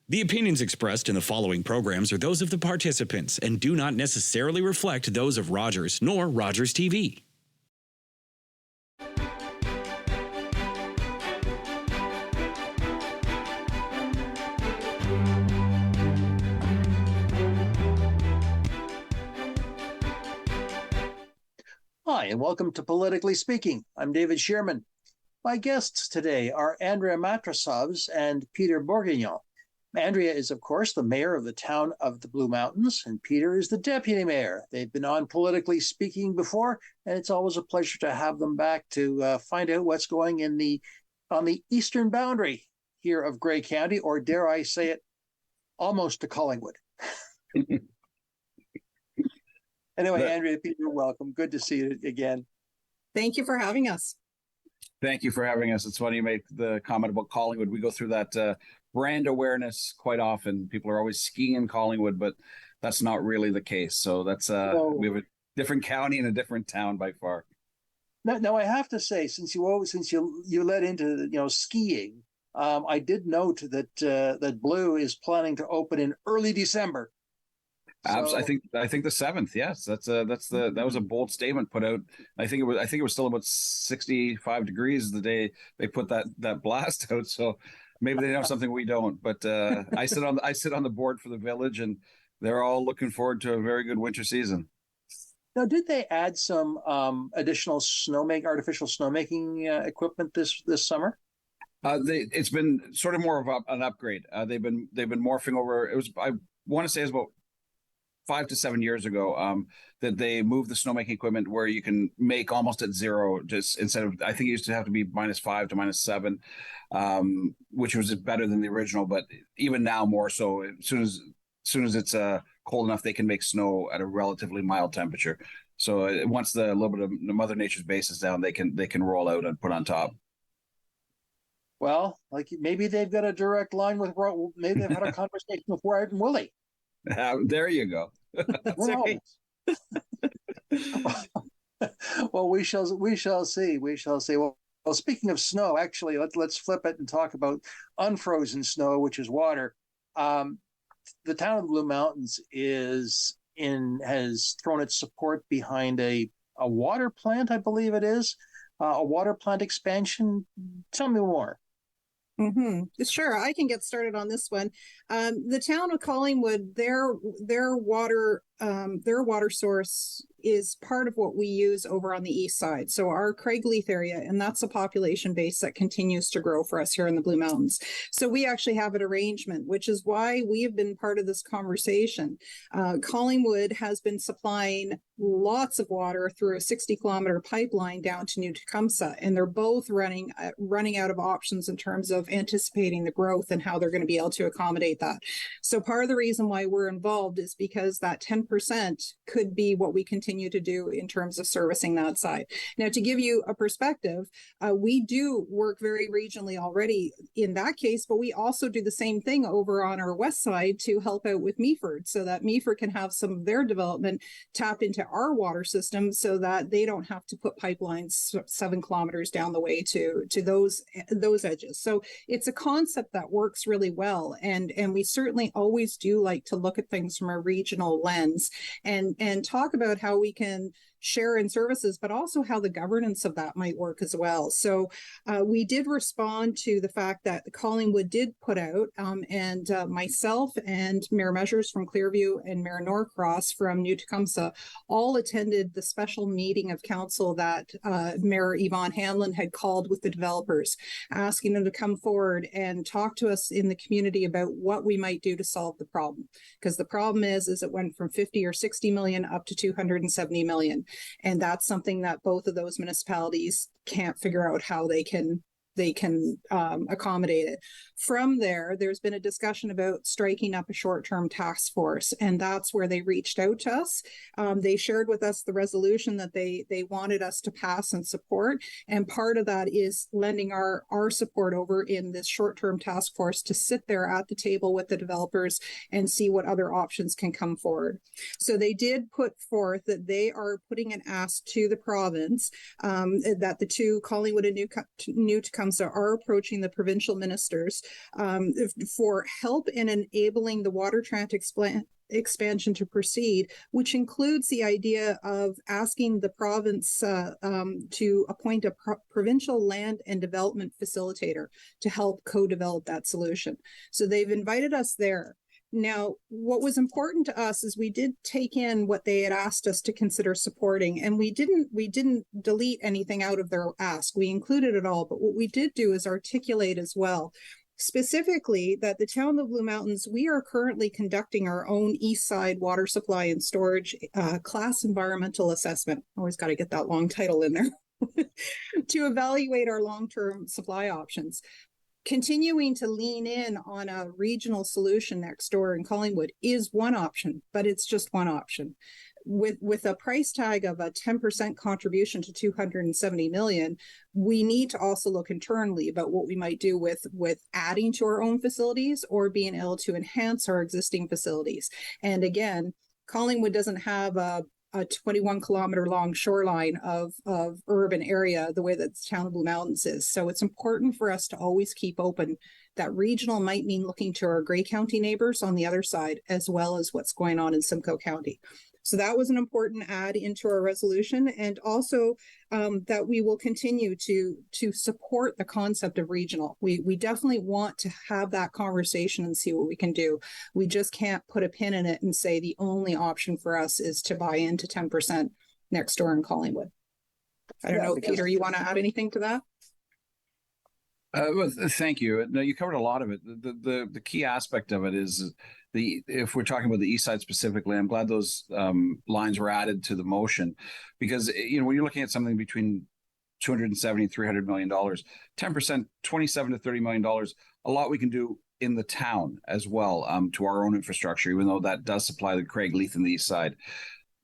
The opinions expressed in the following programs are those of the participants and do not necessarily reflect those of Rogers nor Rogers TV. Hi, and welcome to Politically Speaking. I'm David Shearman. My guests today are Andrea Mastrosovs and Peter Bordignon. Andrea is, of course, the mayor of the town of the Blue Mountains, and Peter is the deputy mayor. They've been on Politically Speaking before, and it's always a pleasure to have them back to find out what's going on the eastern boundary here of Grey County, or dare I say it, almost to Collingwood. Anyway, Andrea, Peter, welcome. Good to see you again. Thank you for having us. Thank you for having us. It's funny you make the comment about Collingwood. We go through that brand awareness quite often. People are always skiing in Collingwood, but that's not really the case. So that's we have a different county and a different town by far. Now I have to say, since you led into skiing, I did note that Blue is planning to open in early December. So, I think the 7th. Yes, that was a bold statement put out. I think it was still about 65 degrees the day they put that blast out. So maybe they know something we don't. But I sit on the board for the village, and they're all looking forward to a very good winter season. Now, did they add some additional artificial snowmaking equipment this summer? It's been sort of more of an upgrade. They've been morphing over. I want to say it's about 5 to 7 years ago, that they moved the snowmaking equipment where you can make almost at zero, just instead of, I think it used to have to be -5 to -7, which was better than the original, but even now more so. As soon as it's cold enough, they can make snow at a relatively mild temperature. So once the little bit of Mother Nature's base is down, they can roll out and put on top. Well, like maybe they've got a direct line with, maybe they've had a conversation with Wired and Willie. There you go. That's right. Well, we shall see. We shall see. Well, speaking of snow, actually, let's flip it and talk about unfrozen snow, which is water. The town of the Blue Mountains has thrown its support behind a water plant, I believe it is, a water plant expansion. Tell me more. Mm-hmm. Sure, I can get started on this one. The town of Collingwood, their water source is part of what we use over on the east side. So our Craigleith area, and that's a population base that continues to grow for us here in the Blue Mountains. So we actually have an arrangement, which is why we have been part of this conversation. Collingwood has been supplying lots of water through a 60-kilometer pipeline down to New Tecumseh, and they're both running out of options in terms of anticipating the growth and how they're going to be able to accommodate that. So part of the reason why we're involved is because that 10% could be what we continue to do in terms of servicing that side. Now, to give you a perspective, we do work very regionally already in that case, but we also do the same thing over on our west side to help out with Meaford, so that Meaford can have some of their development tap into our water system so that they don't have to put pipelines 7 kilometers down the way to those edges. So it's a concept that works really well. And we certainly always do like to look at things from a regional lens and talk about how we can share in services, but also how the governance of that might work as well. So we did respond to the fact that Collingwood did put out, and myself and Mayor Measures from Clearview and Mayor Norcross from New Tecumseh all attended the special meeting of council that Mayor Yvonne Hanlon had called with the developers, asking them to come forward and talk to us in the community about what we might do to solve the problem. Because the problem is it went from 50 or 60 million up to 270 million. And that's something that both of those municipalities can't figure out how they can accommodate it. From there, there's been a discussion about striking up a short-term task force, and that's where they reached out to us. They shared with us the resolution that they wanted us to pass and support, and part of that is lending our support over in this short-term task force to sit there at the table with the developers and see what other options can come forward. So they did put forth that they are putting an ask to the province that the two, Collingwood and New Tecumseh, Council are approaching the provincial ministers for help in enabling the water expansion to proceed, which includes the idea of asking the province to appoint a provincial land and development facilitator to help co-develop that solution. So they've invited us there. Now, what was important to us is we did take in what they had asked us to consider supporting, and we didn't delete anything out of their ask. We included it all, but what we did do is articulate as well, specifically that the town of Blue Mountains, we are currently conducting our own east side water supply and storage class environmental assessment. Always got to get that long title in there to evaluate our long-term supply options. Continuing to lean in on a regional solution next door in Collingwood is one option, but it's just one option. With a price tag of a 10% contribution to 270 million, we need to also look internally about what we might do with adding to our own facilities or being able to enhance our existing facilities. And again, Collingwood doesn't have a 21-kilometer long shoreline of urban area the way that the town of Blue Mountains is. So it's important for us to always keep open that regional might mean looking to our Grey County neighbors on the other side, as well as what's going on in Simcoe County. So that was an important add into our resolution, and also that we will continue to support the concept of regional. We definitely want to have that conversation and see what we can do. We just can't put a pin in it and say the only option for us is to buy into 10% next door in Collingwood. I don't know, Peter, you want to add anything to that? Well, thank you. No, you covered a lot of it. The key aspect of it is if we're talking about the east side specifically, I'm glad those lines were added to the motion, because when you're looking at something between 270 and 300 million dollars, 10%, 27 to 30 million dollars, a lot we can do in the town as well to our own infrastructure, even though that does supply the Craig Leith in the east side.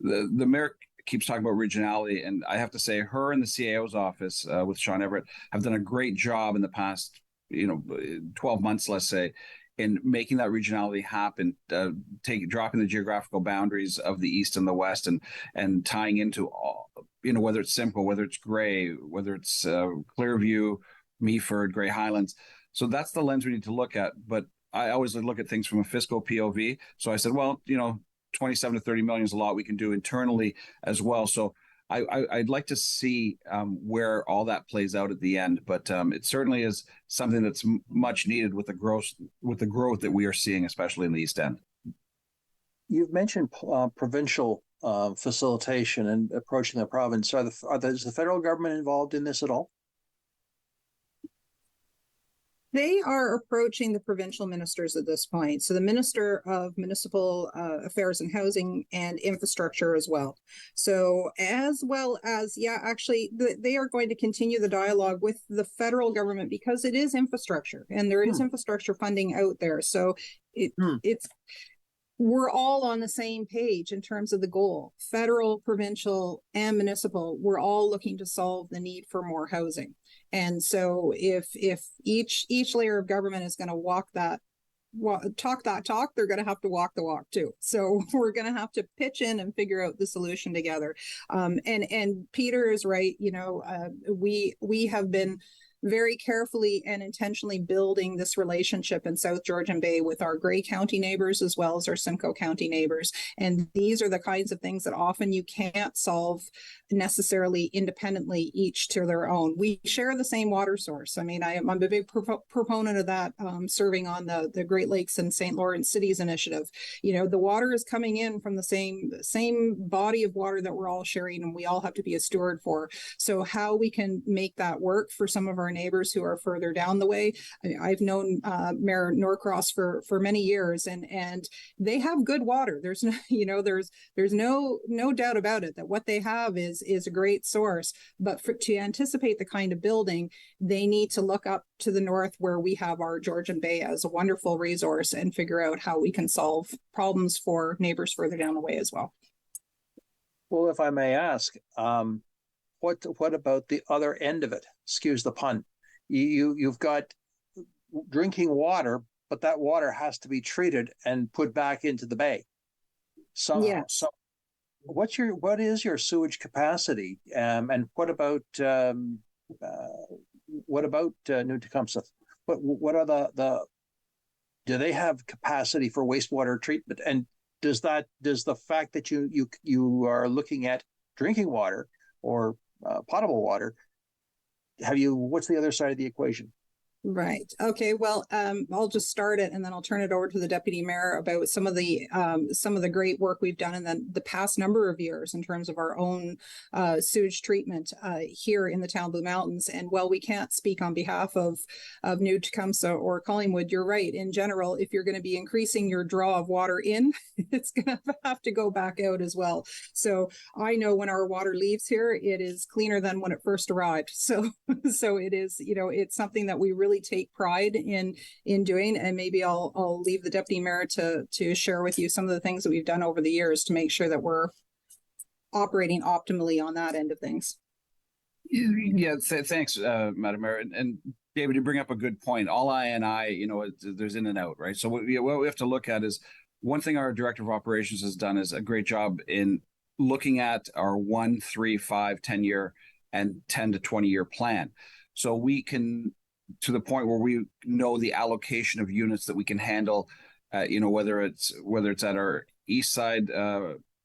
The mayor keeps talking about regionality, and I have to say her and the CAO's office with Sean Everett have done a great job in the past 12 months, let's say, in making that regionality happen, dropping the geographical boundaries of the east and the west, and tying into all, whether it's Simcoe, whether it's Grey, whether it's Clearview, Meaford, Grey Highlands. So that's the lens we need to look at. But I always look at things from a fiscal POV. So I said, well, 27 to 30 million is a lot we can do internally as well. So I'd like to see where all that plays out at the end, but it certainly is something that's much needed with the growth that we are seeing, especially in the East End. You've mentioned provincial facilitation and approaching the province. Is the federal government involved in this at all? They are approaching the provincial ministers at this point. So the Minister of Municipal Affairs and Housing and Infrastructure as well. So as well as, they are going to continue the dialogue with the federal government, because it is infrastructure and there is infrastructure funding out there. So it's we're all on the same page in terms of the goal. Federal, provincial, and municipal, we're all looking to solve the need for more housing. And so if each layer of government is going to talk that talk, they're going to have to walk the walk too. So we're going to have to pitch in and figure out the solution together. And Peter is right. We have been very carefully and intentionally building this relationship in South Georgian Bay with our Grey County neighbors as well as our Simcoe County neighbors. And these are the kinds of things that often you can't solve necessarily independently, each to their own. We share the same water source. I mean, I'm a big proponent of that, serving on the Great Lakes and St. Lawrence Cities Initiative. The water is coming in from the same body of water that we're all sharing, and we all have to be a steward for. So how we can make that work for some of our neighbors who are further down the way. I've known Mayor Norcross for many years, and they have good water. There's no doubt about it that what they have is a great source. But to anticipate the kind of building, they need to look up to the north where we have our Georgian Bay as a wonderful resource and figure out how we can solve problems for neighbors further down the way as well. Well, if I may ask, what about the other end of it? Excuse the pun. You've got drinking water, but that water has to be treated and put back into the bay. So what is your sewage capacity? And what about what about New Tecumseh? What are the do they have capacity for wastewater treatment? And does the fact that you are looking at drinking water or potable water, what's the other side of the equation? Right. Okay. Well, I'll just start it and then I'll turn it over to the deputy mayor about some of the great work we've done in the past number of years in terms of our own sewage treatment here in the town of Blue Mountains. And while we can't speak on behalf of New Tecumseh or Collingwood, you're right. In general, if you're going to be increasing your draw of water in, it's going to have to go back out as well. So I know when our water leaves here, it is cleaner than when it first arrived. So it is, it's something that we really take pride in doing, and maybe I'll leave the deputy mayor to share with you some of the things that we've done over the years to make sure that we're operating optimally on that end of things. Yeah, thanks, Madam Mayor. And David, you bring up a good point. All I, there's in and out, right? So what we have to look at is, one thing our director of operations has done is a great job in looking at our 1, 3, 5, 10 year and 10 to 20 year plan. So we can, to the point where we know the allocation of units that we can handle, whether it's at our east side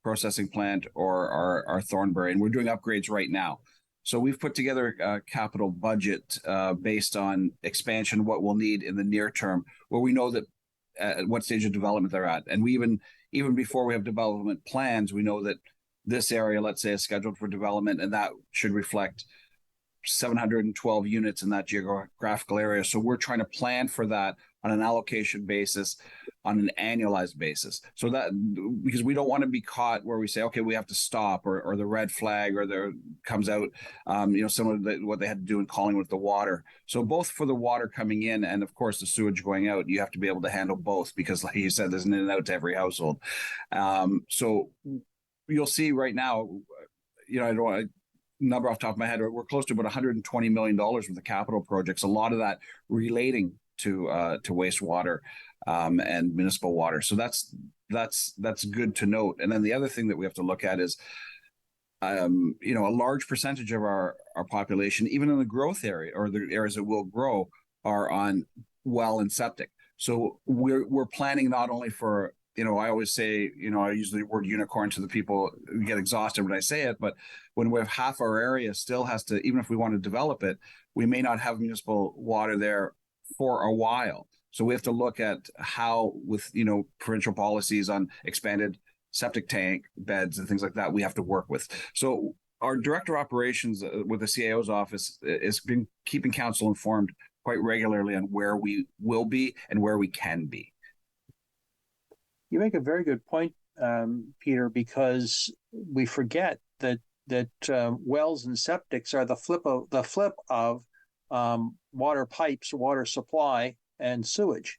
processing plant or our Thornbury, and we're doing upgrades right now. So we've put together a capital budget based on expansion, what we'll need in the near term, where we know that at what stage of development they're at. And we even before we have development plans, we know that this area, let's say, is scheduled for development, and that should reflect 712 units in that geographical area. So we're trying to plan for that on an allocation basis, on an annualized basis. So that, because we don't want to be caught where we say, okay, we have to stop, or the red flag, or there comes out, similar to what they had to do in Collingwood with the water. So both for the water coming in and of course the sewage going out, you have to be able to handle both, because like you said, there's an in and out to every household. So you'll see right now, I don't want to number off the top of my head, we're close to about $120 million with the capital projects, a lot of that relating to wastewater and municipal water. So that's good to note. And then the other thing that we have to look at is, a large percentage of our population, even in the growth area or the areas that will grow, are on well and septic. So we're planning not only for, I always say, I use the word unicorn to the people who get exhausted when I say it, but when we have half our area still has to, even if we want to develop it, we may not have municipal water there for a while. So we have to look at how, with, provincial policies on expanded septic tank beds and things like that, we have to work with. So our director of operations with the CAO's office has been keeping council informed quite regularly on where we will be and where we can be. You make a very good point, Peter, because we forget that wells and septics are the flip of water pipes, water supply, and sewage.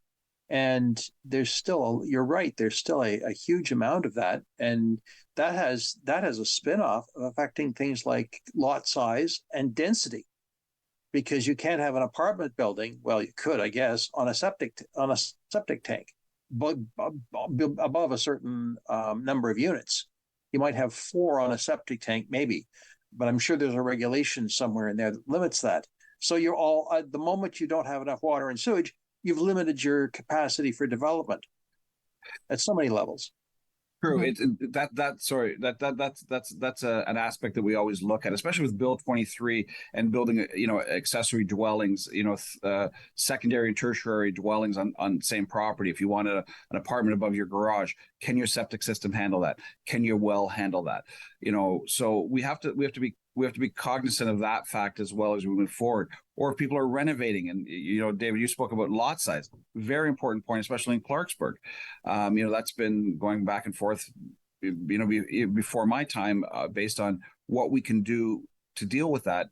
And there's still, you're right, there's still a huge amount of that, and that has a spin-off affecting things like lot size and density, because you can't have an apartment building. Well, you could, I guess, on a septic tank, but above a certain number of units. You might have 4 on a septic tank, maybe, but I'm sure there's a regulation somewhere in there that limits that. So you're all, at the moment you don't have enough water and sewage, you've limited your capacity for development at so many levels. True. That's an aspect that we always look at, especially with Bill 23 and building, accessory dwellings, secondary and tertiary dwellings on same property. If you want an apartment above your garage, can your septic system handle that? Can your well handle that? So we have to be cognizant of that fact as well as we move forward. Or if people are renovating, and David, you spoke about lot size, very important point, especially in Clarksburg. That's been going back and forth, before my time, based on what we can do to deal with that.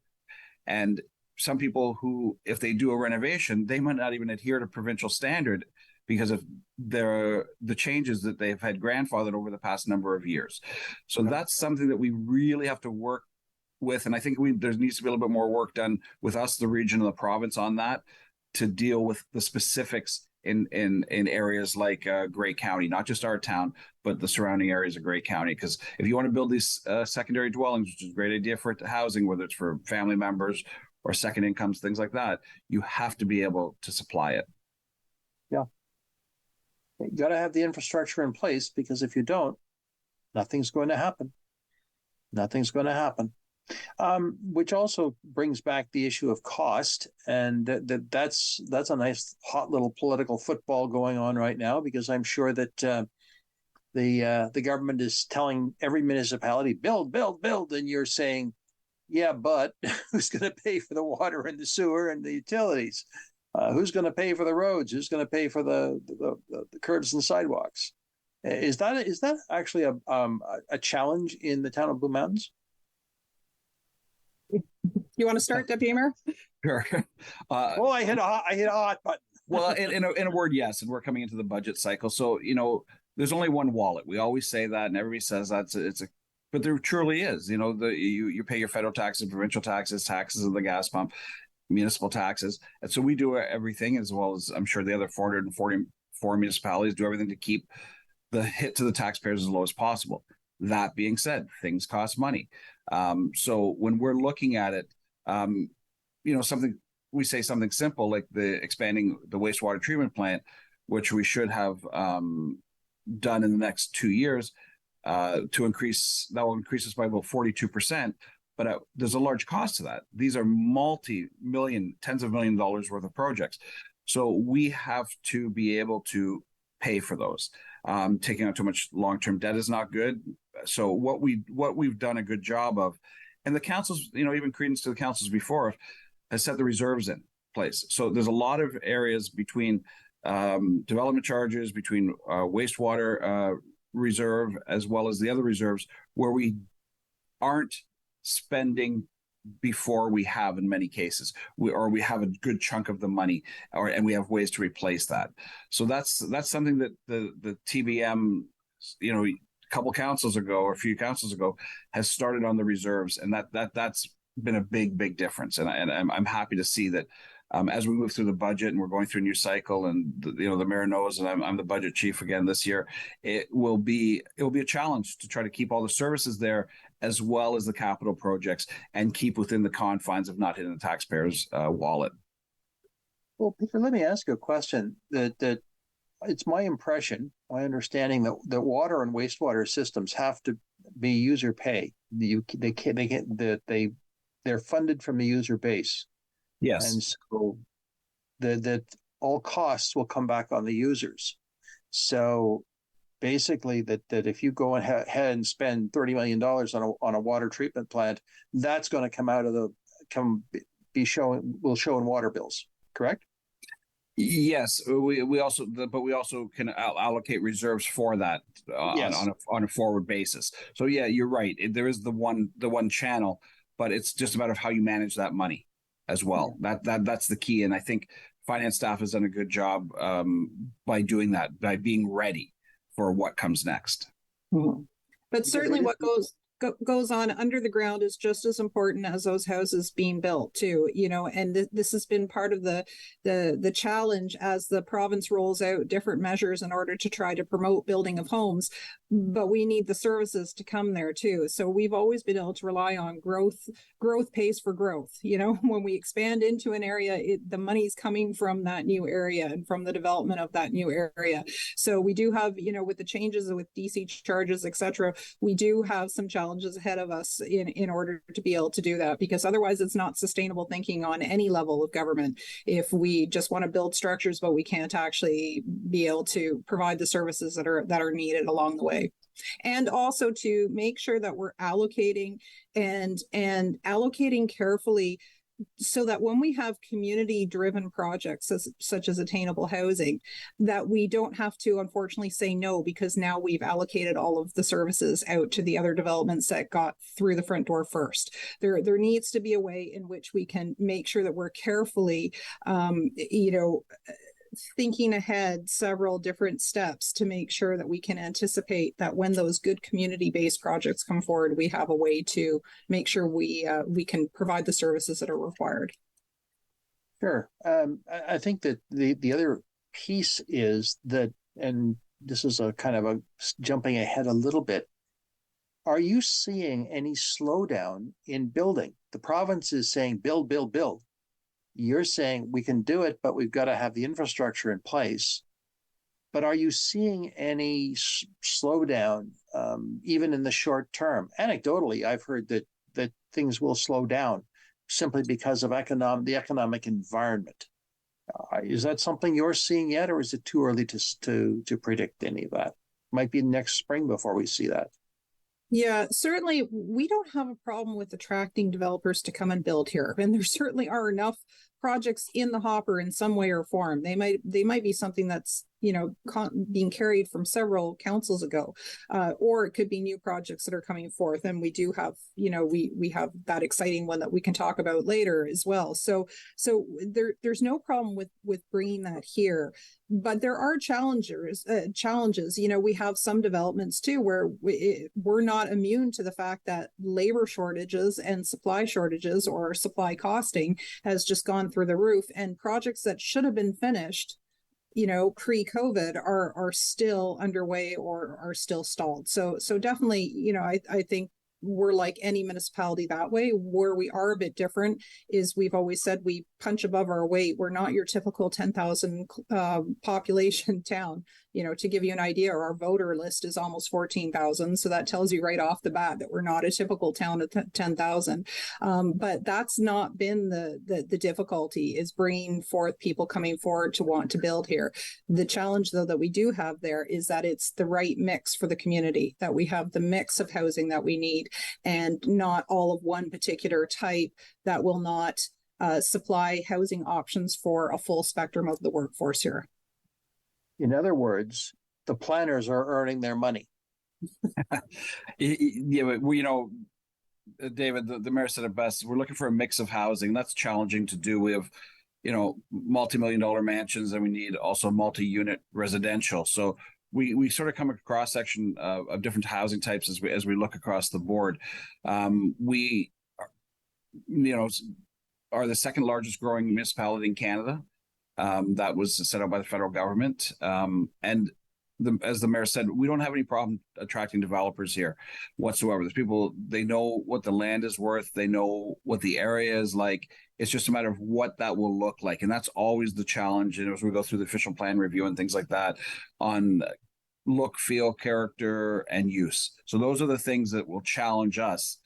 And some people who, if they do a renovation, they might not even adhere to provincial standard because of the changes that they've had grandfathered over the past number of years. So that's something that we really have to work with, and I think there needs to be a little bit more work done with us, the region and the province, on that, to deal with the specifics in areas like Grey County, not just our town, but the surrounding areas of Grey County. Because if you want to build these secondary dwellings, which is a great idea for housing, whether it's for family members or second incomes, things like that, you have to be able to supply it. Yeah. You got to have the infrastructure in place, because if you don't, nothing's going to happen. Nothing's going to happen. Which also brings back the issue of cost, and that's a nice hot little political football going on right now, because I'm sure that the government is telling every municipality, build, build, build, and you're saying, yeah, but who's going to pay for the water and the sewer and the utilities? Who's going to pay for the roads? Who's going to pay for the curbs and sidewalks? Is that actually a challenge in the town of Blue Mountains? You want to start, Deputy Mayor? Sure. I hit a hot button. Well, in a word, yes. And we're coming into the budget cycle. So, there's only one wallet. We always say that, and everybody says that. But there truly is. You pay your federal taxes, provincial taxes, taxes of the gas pump, municipal taxes. And so we do everything, as well as I'm sure the other 444 municipalities do everything to keep the hit to the taxpayers as low as possible. That being said, things cost money. So when we're looking at it, something simple like the expanding the wastewater treatment plant, which we should have done in the next 2 years, that will increase us by about 42%. But there's a large cost to that. These are multi-million, tens of $1 million worth of projects. So we have to be able to pay for those. Taking on too much long-term debt is not good. So what we've done a good job of, and the councils, even credence to the councils before, has set the reserves in place. So there's a lot of areas between development charges, between wastewater reserve, as well as the other reserves, where we aren't spending before we have in many cases, we have a good chunk of the money, and we have ways to replace that. So that's something that the TBM, a couple councils ago or a few councils ago, has started on the reserves, and that's been a big difference. And I'm happy to see that as we move through the budget and we're going through a new cycle, and the mayor knows, and I'm the budget chief again this year, it will be a challenge to try to keep all the services there, as well as the capital projects, and keep within the confines of not hitting the taxpayer's wallet. Well, Peter, let me ask you a question. That it's my impression, my understanding that water and wastewater systems have to be user pay. They're funded from the user base. Yes. And so that all costs will come back on the users. So basically that if you go ahead and spend $30 million on a water treatment plant, that's going to come out of will show in water bills, correct? Yes, we also can allocate reserves for that Yes. on a forward basis. So yeah, you're right. There is the one channel, but it's just a matter of how you manage that money as well. Yeah. That's the key, and I think finance staff has done a good job by doing that, by being ready for what comes next. Mm-hmm. But certainly what goes on under the ground is just as important as those houses being built too, and this has been part of the challenge as the province rolls out different measures in order to try to promote building of homes. But we need the services to come there too. So we've always been able to rely on growth pays for growth. When we expand into an area, the money's coming from that new area and from the development of that new area. So we do have, with the changes with DC charges, etc., we do have some challenges ahead of us in order to be able to do that, because otherwise it's not sustainable thinking on any level of government if we just want to build structures but we can't actually be able to provide the services that are needed along the way. And also to make sure that we're allocating and allocating carefully, so that when we have community-driven projects such as attainable housing, that we don't have to unfortunately say no, because now we've allocated all of the services out to the other developments that got through the front door first. There needs to be a way in which we can make sure that we're carefully, thinking ahead several different steps to make sure that we can anticipate that when those good community-based projects come forward, we have a way to make sure we can provide the services that are required. Sure. I think that the other piece is that, and this is a kind of a jumping ahead a little bit, are you seeing any slowdown in building? the province is saying build, build, build. You're saying we can do it, but we've got to have the infrastructure in place. But are you seeing any slowdown, even in the short term? Anecdotally, I've heard that things will slow down simply because of the economic environment. Is that something you're seeing yet, or is it too early to predict any of that? Might be next spring before we see that. Yeah, certainly we don't have a problem with attracting developers to come and build here. And there certainly are enough projects in the hopper in some way or form. They might be something that's, being carried from several councils ago, or it could be new projects that are coming forth. And we do have, we have that exciting one that we can talk about later as well. So there's no problem with bringing that here. But there are challenges. We have some developments too where we're not immune to the fact that labor shortages and supply shortages or supply costing has just gone through the roof, and projects that should have been finished, pre-COVID are still underway or are still stalled. So definitely, I think we're like any municipality that way. Where we are a bit different is we've always said we punch above our weight. We're not your typical 10,000 population town. To give you an idea, our voter list is almost 14,000. So that tells you right off the bat that we're not a typical town of 10,000. But that's not been the difficulty, is bringing forth people coming forward to want to build here. The challenge, though, that we do have there is that it's the right mix for the community, that we have the mix of housing that we need, and not all of one particular type that will not supply housing options for a full spectrum of the workforce here. In other words, the planners are earning their money. Yeah, but David, the mayor said it best. We're looking for a mix of housing. That's challenging to do. We have, multi-million-dollar mansions, and we need also multi-unit residential. So we sort of come across section of different housing types as we look across the board. We, are the second largest growing municipality in Canada. That was set up by the federal government. And as the mayor said, we don't have any problem attracting developers here whatsoever. There's people, they know what the land is worth. They know what the area is like. It's just a matter of what that will look like. And that's always the challenge. And as we go through the official plan review and things like that, on look, feel, character, and use. So those are the things that will challenge us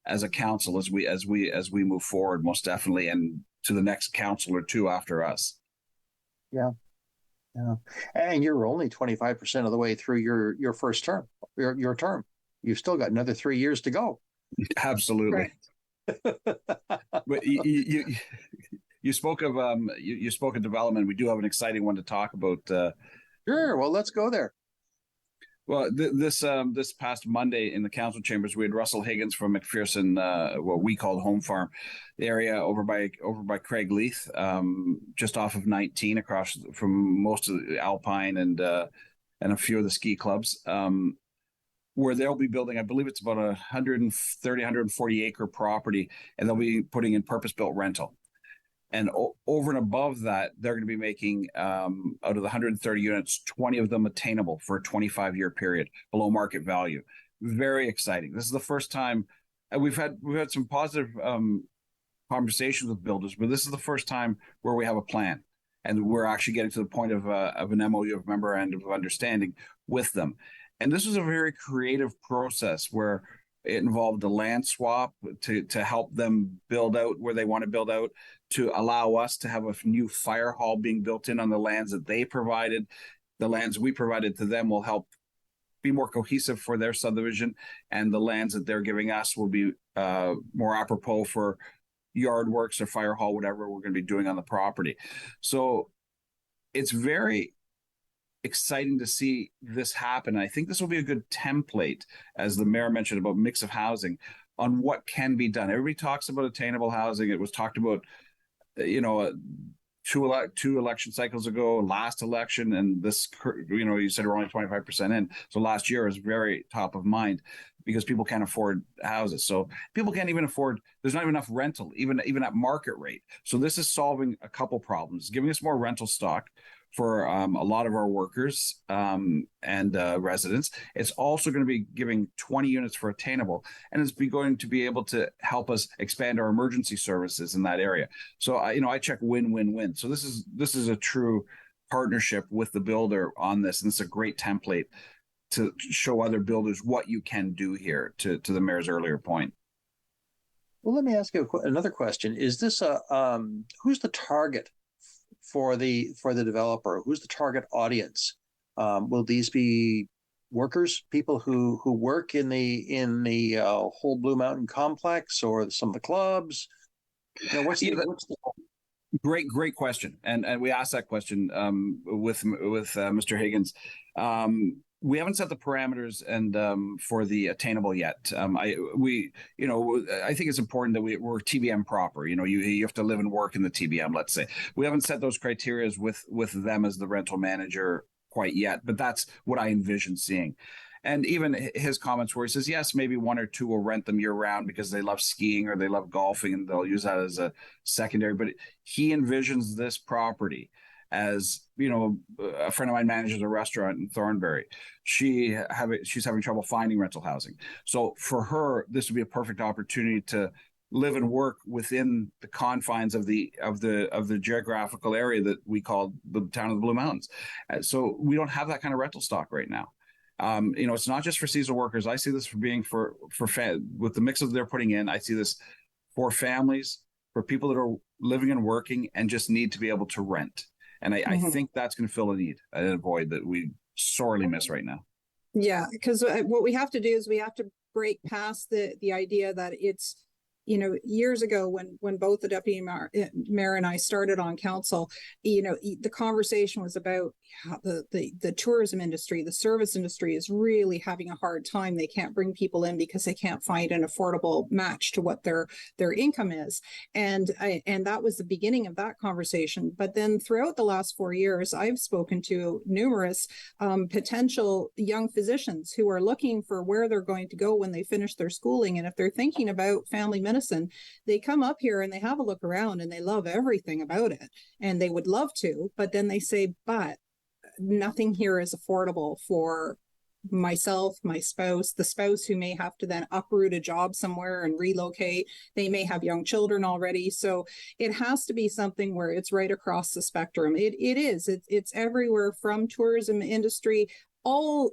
as a council as we move forward, most definitely, and to the next council or two after us. Yeah. And you're only 25% of the way through your first term, your term. You've still got another 3 years to go. Absolutely. But you spoke of you spoke of development. We do have an exciting one to talk about. Sure. Well, let's go there. Well, this past Monday in the council chambers, we had Russell Higgins from McPherson, what we called Home Farm area over by Craig Leith, just off of 19, across from most of the Alpine and a few of the ski clubs, where they'll be building, I believe it's about 140 acre property, and they'll be putting in purpose-built rental. And over and above that, they're going to be making, out of the 130 units, 20 of them attainable for a 25-year period below market value. Very exciting. This is the first time, and we've had some positive conversations with builders, but this is the first time where we have a plan, and we're actually getting to the point of an MOU, of memorandum of understanding, with them. And this was a very creative process where it involved a land swap to help them build out where they want to build out, to allow us to have a new fire hall being built in on the lands that they provided. The lands we provided to them will help be more cohesive for their subdivision, and the lands that they're giving us will be more apropos for yard works or fire hall, whatever we're going to be doing on the property. So it's very exciting to see this happen. I think this will be a good template, as the mayor mentioned, about mix of housing, on what can be done. Everybody talks about attainable housing. It was talked about, two election cycles ago, last election, and this, you said we're only 25% in. So last year is very top of mind because people can't afford houses. So people can't even afford, there's not even enough rental, even at market rate. So this is solving a couple problems, giving us more rental stock for a lot of our workers and residents. It's also going to be giving 20 units for attainable, and it's going to be able to help us expand our emergency services in that area. So I check win-win-win. So this is a true partnership with the builder on this, and it's a great template to show other builders what you can do here. To the mayor's earlier point. Well, let me ask you another question. Is this who's the target for the developer? Who's the target audience? Will these be workers, people who work in the whole Blue Mountain complex, or some of the clubs? What's the Great question, and we asked that question with Mr. Higgins. We haven't set the parameters and for the attainable yet. I think it's important that we're TBM proper. You have to live and work in the TBM. Let's say we haven't set those criteria with them as the rental manager quite yet, but that's what I envision seeing. And even his comments where he says, yes, maybe one or two will rent them year round because they love skiing or they love golfing and they'll use that as a secondary. But he envisions this property as, a friend of mine manages a restaurant in Thornbury. She's having trouble finding rental housing. So for her, this would be a perfect opportunity to live and work within the confines of the geographical area that we call the town of the Blue Mountains. So we don't have that kind of rental stock right now. It's not just for seasonal workers. I see this for being with the mix of they're putting in. I see this for families, for people that are living and working and just need to be able to rent. And I think that's going to fill a need and a void that we sorely miss right now. Yeah, because what we have to do is we have to break past the idea that it's, years ago when both the deputy mayor and I started on council, the conversation was about the tourism industry, the service industry is really having a hard time. They can't bring people in because they can't find an affordable match to what their income is. And that was the beginning of that conversation. But then throughout the last 4 years, I've spoken to numerous potential young physicians who are looking for where they're going to go when they finish their schooling. And if they're thinking about family medicine, they come up here and they have a look around and they love everything about it. And they would love to, but then they say, but nothing here is affordable for myself, my spouse, the spouse who may have to then uproot a job somewhere and relocate. They may have young children already. So it has to be something where it's right across the spectrum. It's everywhere from tourism industry, all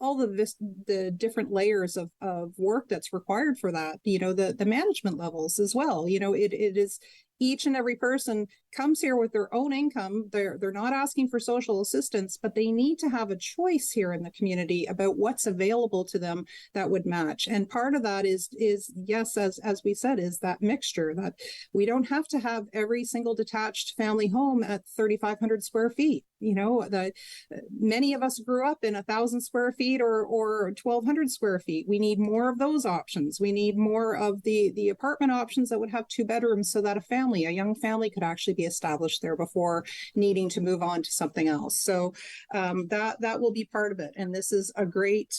the different layers of work that's required for that, the management levels as well. It is each and every person comes here with their own income. They're not asking for social assistance, but they need to have a choice here in the community about what's available to them that would match. And part of that is yes, as we said, is that mixture that we don't have to have every single detached family home at 3,500 square feet. That many of us grew up in 1,000 square feet or 1,200 square feet. We need more of those options. We need more of the apartment options that would have 2 bedrooms so that a young family could actually be established there before needing to move on to something else. So that will be part of it. And this is a great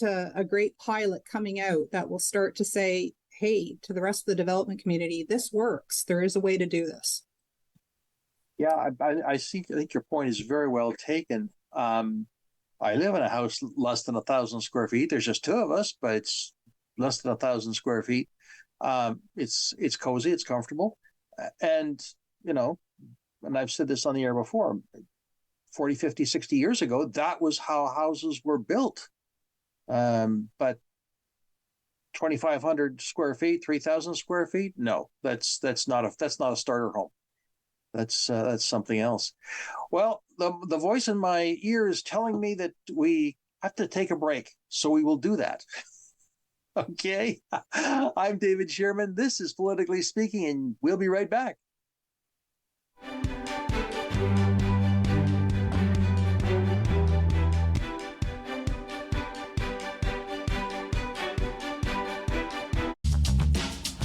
pilot coming out that will start to say, hey, to the rest of the development community, this works. There is a way to do this. Yeah, I think your point is very well taken. I live in a house less than 1,000 square feet. There's just 2 of us, but it's less than 1,000 square feet. It's cozy, it's comfortable. And, and I've said this on the air before, 40, 50, 60 years ago, that was how houses were built. But 2,500 square feet, 3,000 square feet, no, that's not a starter home. That's something else. Well, the voice in my ear is telling me that we have to take a break, so we will do that. Okay. I'm David Shearman. This is Politically Speaking, and we'll be right back.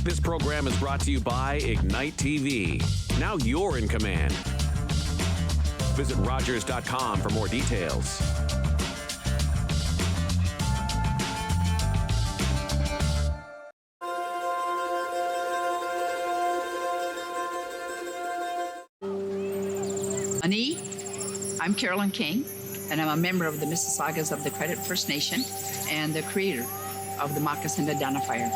This program is brought to you by Ignite TV. Now you're in command. Visit Rogers.com for more details. Honey, I'm Carolyn King, and I'm a member of the Mississaugas of the Credit First Nation and the creator of the Moccasin Identifier.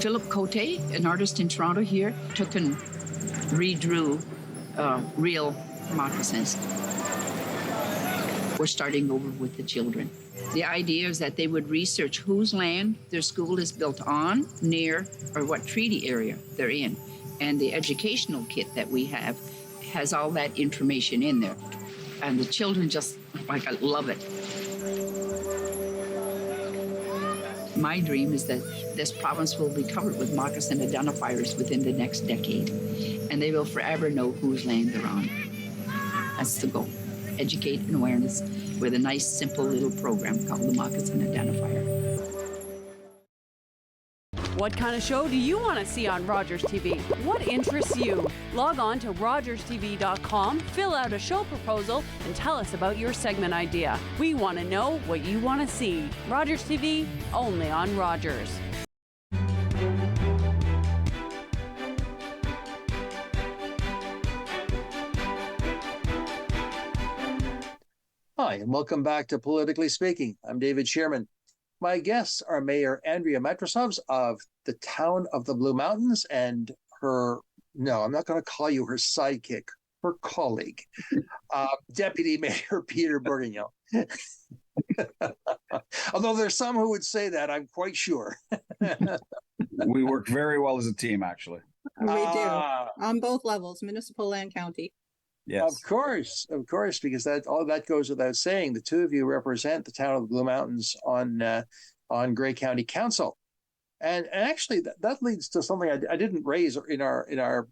Philip Cote, an artist in Toronto here, took and redrew real moccasins. We're starting over with the children. The idea is that they would research whose land their school is built on, near, or what treaty area they're in. And the educational kit that we have has all that information in there. And the children just, love it. My dream is that this province will be covered with moccasin identifiers within the next decade, and they will forever know whose land they're on. That's the goal. Educate and awareness with a nice, simple little program called the Moccasin Identifier. What kind of show do you want to see on Rogers TV? What interests you? Log on to rogerstv.com, fill out a show proposal, and tell us about your segment idea. We want to know what you want to see. Rogers TV, only on Rogers. Hi, and welcome back to Politically Speaking. I'm David Shearman. My guests are Mayor Andrea Mastrosovs of the town of the Blue Mountains and her, no, I'm not going to call you her sidekick, her colleague, Deputy Mayor Peter Bordignon. Although there's some who would say that, I'm quite sure. We work very well as a team, actually. We do, on both levels, municipal and county. Yes. Of course, because that all that goes without saying. The two of you represent the town of the Blue Mountains on Grey County Council, and actually that leads to something I didn't raise in our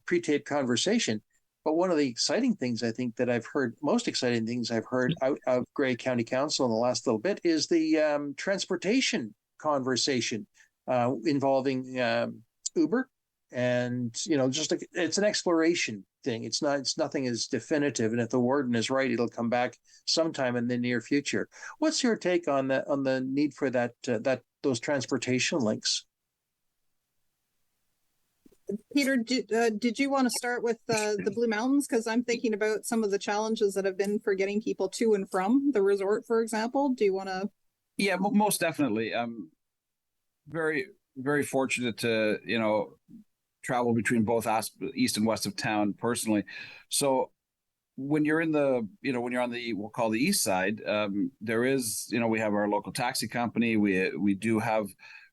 pre-taped conversation. But one of the exciting things I think that I've heard, most exciting things I've heard out of Grey County Council in the last little bit is the transportation conversation involving Uber. And it's an exploration thing. It's nothing as definitive. And if the warden is right, it'll come back sometime in the near future. What's your take on the need for those transportation links? Peter, did you want to start with the Blue Mountains? Because I'm thinking about some of the challenges that have been for getting people to and from the resort, for example. Do you want to? Yeah, most definitely. I'm very, very fortunate to travel between both east and west of town personally. So when you're in when you're on we'll call the east side, there is, we have our local taxi company. We do have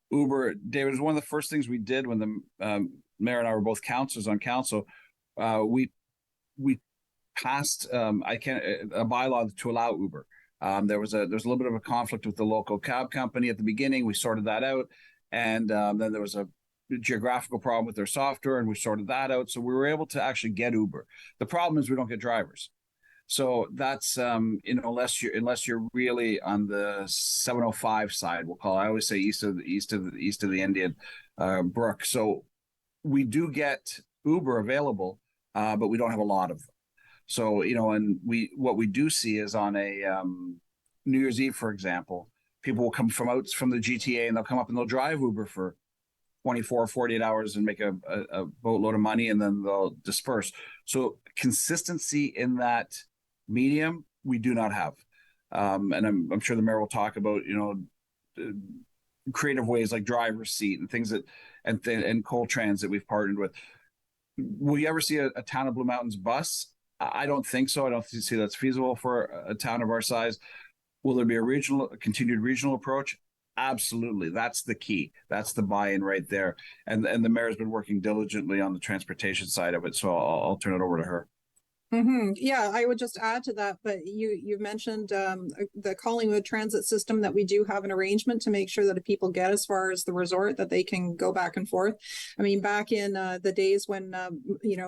Uber. David, it was one of the first things we did when the mayor and I were both councillors on council. We passed a bylaw to allow Uber. There was a little bit of a conflict with the local cab company at the beginning. We sorted that out. And then there was a geographical problem with their software, and we sorted that out. So we were able to actually get Uber. The problem is we don't get drivers. So that's unless you're really on the 705 side, we'll call it. I always say east of the Indian Brook. So we do get Uber available, but we don't have a lot of them. So and what we do see is on a New Year's Eve, for example, people will come from the GTA and they'll come up and they'll drive Uber for 24 or 48 hours and make a boatload of money, and then they'll disperse. So consistency in that medium, we do not have. And I'm sure the mayor will talk about, creative ways like driver's seat and things and Coal Trans that we've partnered with. Will you ever see a town of Blue Mountains bus? I don't think so. I don't see that's feasible for a town of our size. Will there be a continued regional approach? Absolutely. That's the key. That's the buy-in right there. And the mayor's been working diligently on the transportation side of it. So I'll turn it over to her. Mm-hmm. Yeah, I would just add to that, but you've mentioned the Collingwood transit system, that we do have an arrangement to make sure that if people get as far as the resort, that they can go back and forth. I mean, back in the days when,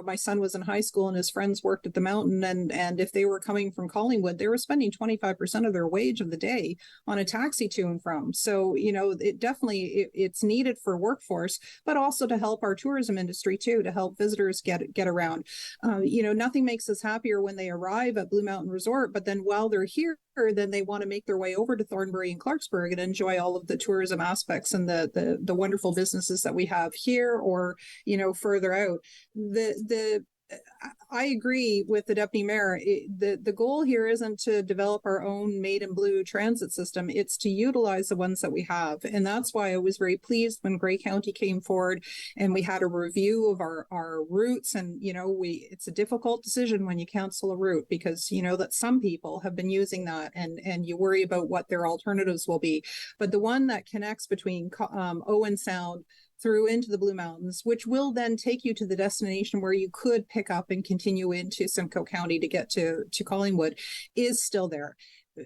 my son was in high school and his friends worked at the mountain, and if they were coming from Collingwood, they were spending 25% of their wage of the day on a taxi to and from. So, it definitely, it's needed for workforce, but also to help our tourism industry too, to help visitors get around. Nothing makes us is happier when they arrive at Blue Mountain Resort, but then while they're here, then they want to make their way over to Thornbury and Clarksburg and enjoy all of the tourism aspects and the wonderful businesses that we have here, or, you know, further out. I agree with the deputy mayor. The goal here isn't to develop our own made in blue transit system. It's to utilize the ones that we have. And that's why I was very pleased when Grey County came forward and we had a review of our routes. And, you know, it's a difficult decision when you cancel a route, because, you know, that some people have been using that, and you worry about what their alternatives will be. But the one that connects between Owen Sound through into the Blue Mountains, which will then take you to the destination where you could pick up and continue into Simcoe County to get to Collingwood, is still there.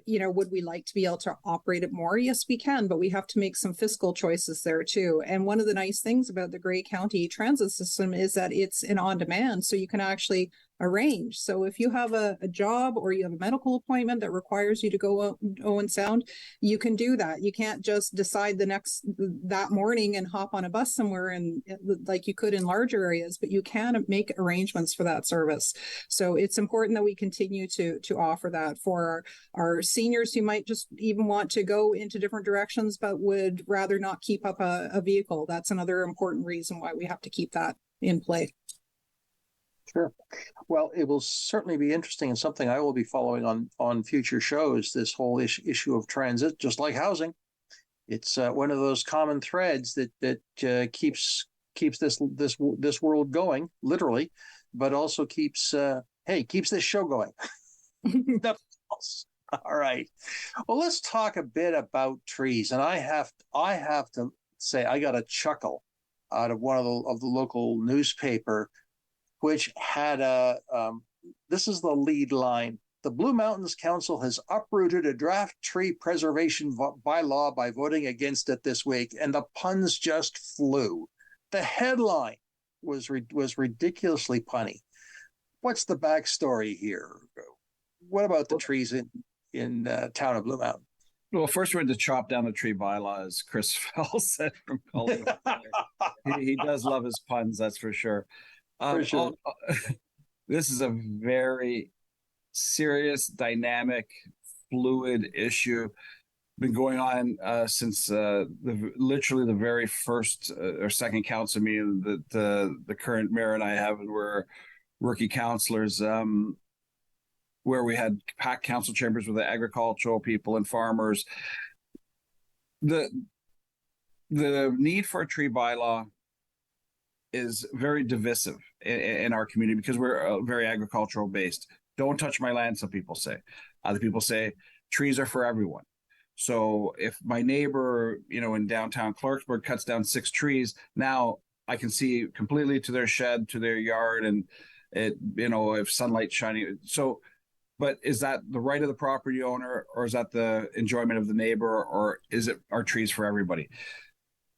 You know, would we like to be able to operate it more? Yes, we can, but we have to make some fiscal choices there too. And one of the nice things about the Grey County transit system is that it's an on-demand, so you can actually arrange. So if you have a job or you have a medical appointment that requires you to go out Owen Sound, you can do that. You can't just decide that morning and hop on a bus somewhere, and like you could in larger areas, but you can make arrangements for that service. So it's important that we continue to offer that for our seniors who might just even want to go into different directions but would rather not keep up a vehicle. That's another important reason why we have to keep that in play. Sure. Well, it will certainly be interesting and something I will be following on future shows, this whole issue of transit, just like housing. It's one of those common threads that keeps this world going, literally, but also keeps this show going. All right. Well, let's talk a bit about trees. And I have to say, I got a chuckle out of one of the local newspaper, which had this is the lead line. The Blue Mountains Council has uprooted a draft tree preservation bylaw by voting against it this week, and the puns just flew. The headline was ridiculously punny. What's the backstory here? What about the trees in town of Blue Mountain? Well, first we're going to chop down the tree bylaw, as Chris Fell said from Collingwood. he does love his puns, that's for sure. For sure. This is a very serious, dynamic, fluid issue. Been going on since literally the very first or second council meeting that the current mayor and I have, and we're rookie councillors, where we had packed council chambers with the agricultural people and farmers. The need for a tree bylaw is very divisive in our community because we're very agricultural based. Don't touch my land, some people say. Other people say trees are for everyone. So if my neighbor, you know, in downtown Clarksburg cuts down 6 trees, now I can see completely to their shed, to their yard, and it, you know, if sunlight shining. So, but is that the right of the property owner, or is that the enjoyment of the neighbor, or is it our trees for everybody?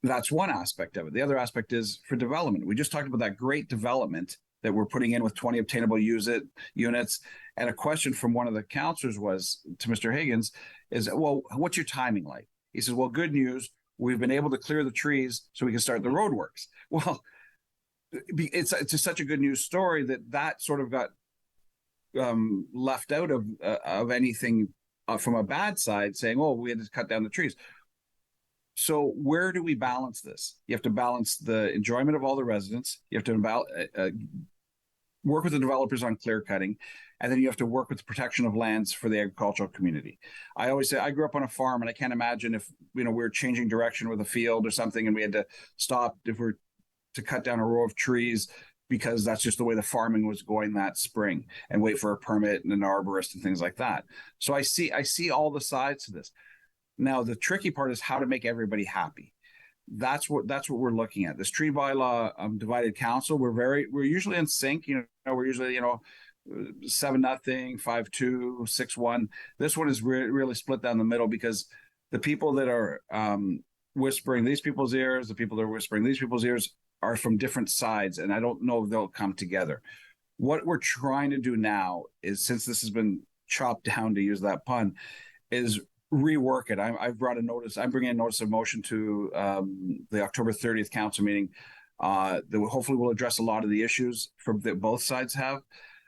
That's one aspect of it. The other aspect is for development. We just talked about that great development that we're putting in with 20 obtainable units. And a question from one of the councillors was to Mr. Higgins is, well, what's your timing like? He says, well, good news. We've been able to clear the trees so we can start the roadworks. Well, it's just such a good news story that sort of got left out of anything from a bad side, saying, oh, we had to cut down the trees. So where do we balance this? You have to balance the enjoyment of all the residents. You have to work with the developers on clear cutting, and then you have to work with the protection of lands for the agricultural community. I always say I grew up on a farm, and I can't imagine if we were changing direction with a field or something, and we had to stop if we're to cut down a row of trees because that's just the way the farming was going that spring, and wait for a permit and an arborist and things like that. So I see all the sides to this. Now, the tricky part is how to make everybody happy. That's what we're looking at. This tree bylaw divided council. We're usually in sync. We're usually 7-0, 5-2, 6-1. This one is really split down the middle because the people that are whispering these people's ears, the people that are whispering these people's ears are from different sides, and I don't know if they'll come together. What we're trying to do now is, since this has been chopped down, to use that pun, is rework it. I've brought a notice. I'm bringing a notice of motion to the October 30th council meeting that hopefully will address a lot of the issues that both sides have.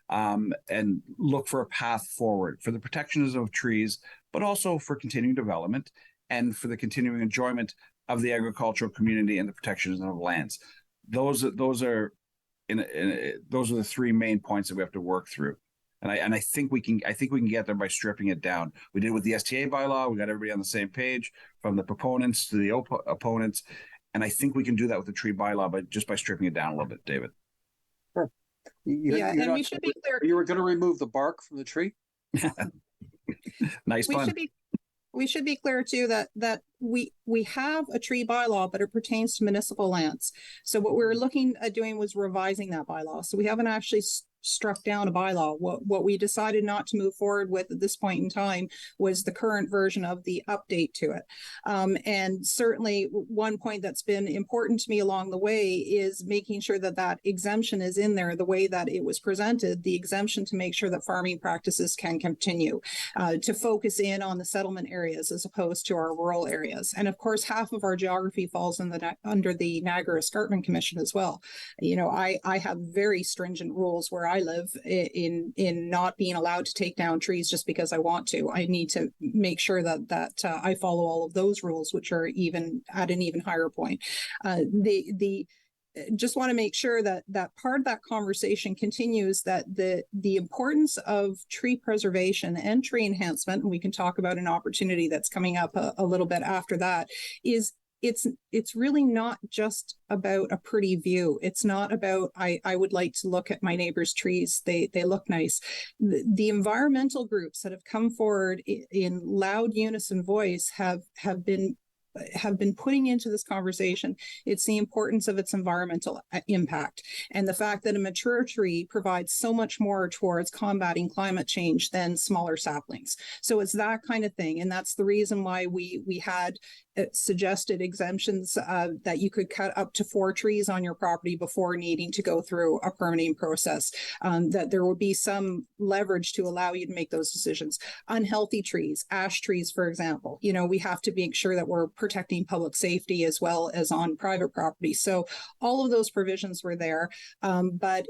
and look for a path forward for the protections of trees, but also for continuing development and for the continuing enjoyment of the agricultural community and the protections of lands. Those are those are the three main points that we have to work through. And I think we can get there by stripping it down. We did it with the STA bylaw. We got everybody on the same page, from the proponents to the opponents. And I think we can do that with the tree bylaw, but just by stripping it down a little bit, David. Sure. We should be clear. You were going to remove the bark from the tree? Nice pun. We should be clear too that we have a tree bylaw, but it pertains to municipal lands. So what we were looking at doing was revising that bylaw. So we haven't actually struck down a bylaw. What we decided not to move forward with at this point in time was the current version of the update to it. And certainly one point that's been important to me along the way is making sure that that exemption is in there the way that it was presented, the exemption to make sure that farming practices can continue, to focus in on the settlement areas as opposed to our rural areas. And of course, half of our geography falls under the Niagara Escarpment Commission as well. You know, I have very stringent rules where I live in not being allowed to take down trees just because I want to. I need to make sure that I follow all of those rules, which are even at an even higher point. Just want to make sure that part of that conversation continues, that the importance of tree preservation and tree enhancement, and we can talk about an opportunity that's coming up a little bit after that, is it's really not just about a pretty view. It's not about, I would like to look at my neighbor's trees. They look nice. The environmental groups that have come forward in loud unison voice have been putting into this conversation, it's the importance of its environmental impact and the fact that a mature tree provides so much more towards combating climate change than smaller saplings. So it's that kind of thing. And that's the reason why we had suggested exemptions that you could cut up to 4 trees on your property before needing to go through a permitting process, that there will be some leverage to allow you to make those decisions. Unhealthy trees, ash trees, for example, you know, we have to make sure that we're protecting public safety as well as on private property. So all of those provisions were there, but